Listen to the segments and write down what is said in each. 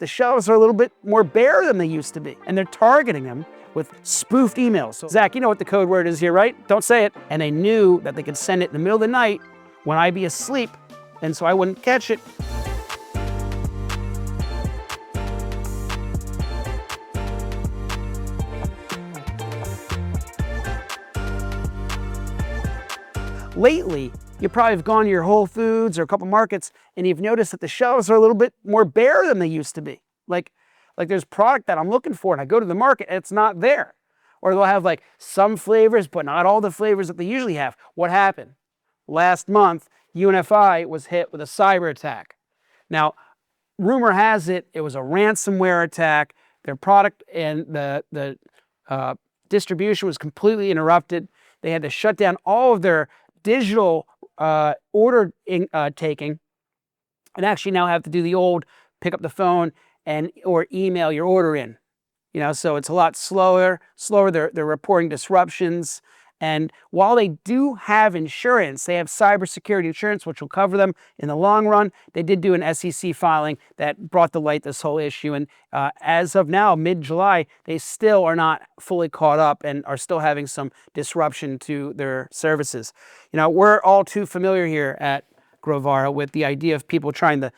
the shelves are a little bit more bare than they used to be, and they're targeting them with spoofed emails. So, Zach, you know what the code word is here, right? Don't say it. And they knew that they could send it in the middle of the night when I'd be asleep, and so I wouldn't catch it. Lately, you probably have gone to your Whole Foods or a couple markets and you've noticed that the shelves are a little bit more bare than they used to be. Like there's product that I'm looking for and I go to the market and it's not there. Or they'll have like some flavors, but not all the flavors that they usually have. What happened? Last month, UNFI was hit with a cyber attack. Now, rumor has it, it was a ransomware attack. Their product and the distribution was completely interrupted. They had to shut down all of their digital order taking, and actually now have to do the old pick up the phone or email your order in. So it's a lot slower. They're reporting disruptions. And while they do have insurance, they have cybersecurity insurance, which will cover them in the long run. They did do an SEC filing that brought to light this whole issue. And as of now, mid-July, they still are not fully caught up and are still having some disruption to their services. We're all too familiar here at Grovara with the idea of people trying to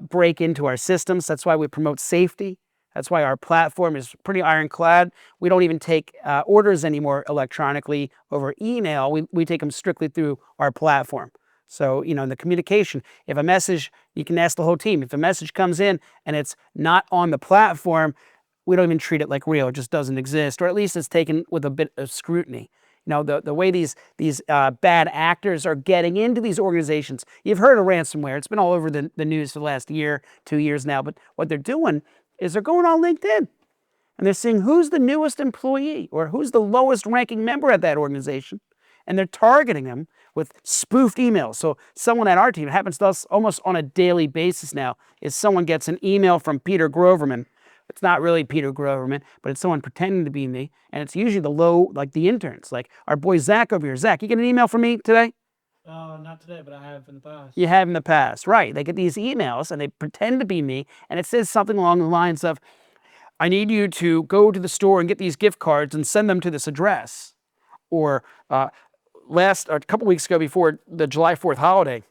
break into our systems. That's why we promote safety. That's why our platform is pretty ironclad. We don't even take orders anymore electronically over email. We take them strictly through our platform. So, in the communication, if a message, you can ask the whole team, if a message comes in and it's not on the platform, we don't even treat it like real. It just doesn't exist, or at least it's taken with a bit of scrutiny. The way these bad actors are getting into these organizations. You've heard of ransomware. It's been all over the news for the last year, 2 years now. But what they're doing is they're going on LinkedIn and they're seeing who's the newest employee or who's the lowest ranking member at that organization. And they're targeting them with spoofed emails. So someone at our team, it happens to us almost on a daily basis now, is someone gets an email from Peter Groverman. It's not really Peter Groverman, but it's someone pretending to be me. And it's usually the interns, like our boy Zach over here. Zach, you get an email from me today? Not today, but I have in the past. You have in the past, right. They get these emails and they pretend to be me, and it says something along the lines of, I need you to go to the store and get these gift cards and send them to this address. Or a couple weeks ago before the July 4th holiday,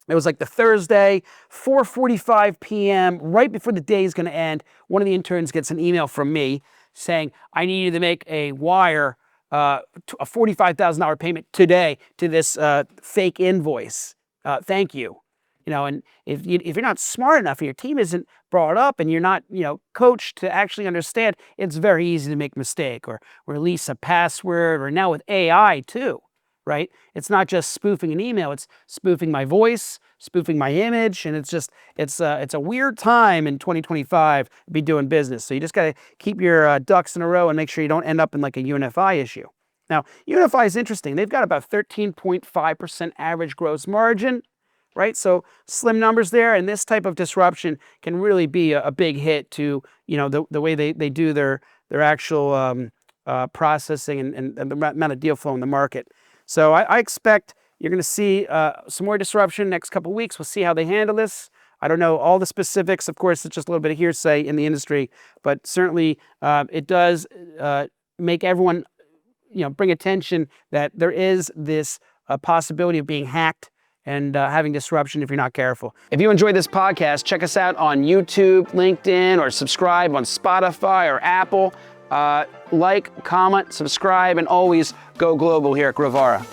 it was like the Thursday, 4:45 p.m., right before the day is going to end, one of the interns gets an email from me saying, I need you to make a wire a $45,000 payment today to this fake invoice. Thank you. And if you're not smart enough and your team isn't brought up and you're not, coached to actually understand, it's very easy to make a mistake or release a password, or now with AI too, right? It's not just spoofing an email, it's spoofing my voice, spoofing my image, and it's a weird time in 2025 to be doing business. So you just got to keep your ducks in a row and make sure you don't end up in like a UNFI issue. Now, UNFI is interesting. They've got about 13.5% average gross margin, right? So slim numbers there, and this type of disruption can really be a big hit to the way they do their actual processing and the amount of deal flow in the market. So I expect you're going to see some more disruption next couple of weeks. We'll see how they handle this. I don't know all the specifics. Of course, it's just a little bit of hearsay in the industry, but certainly it does make everyone, bring attention that there is this possibility of being hacked and having disruption if you're not careful. If you enjoyed this podcast, check us out on YouTube, LinkedIn, or subscribe on Spotify or Apple. Like, comment, subscribe, and always go global here at Grovara.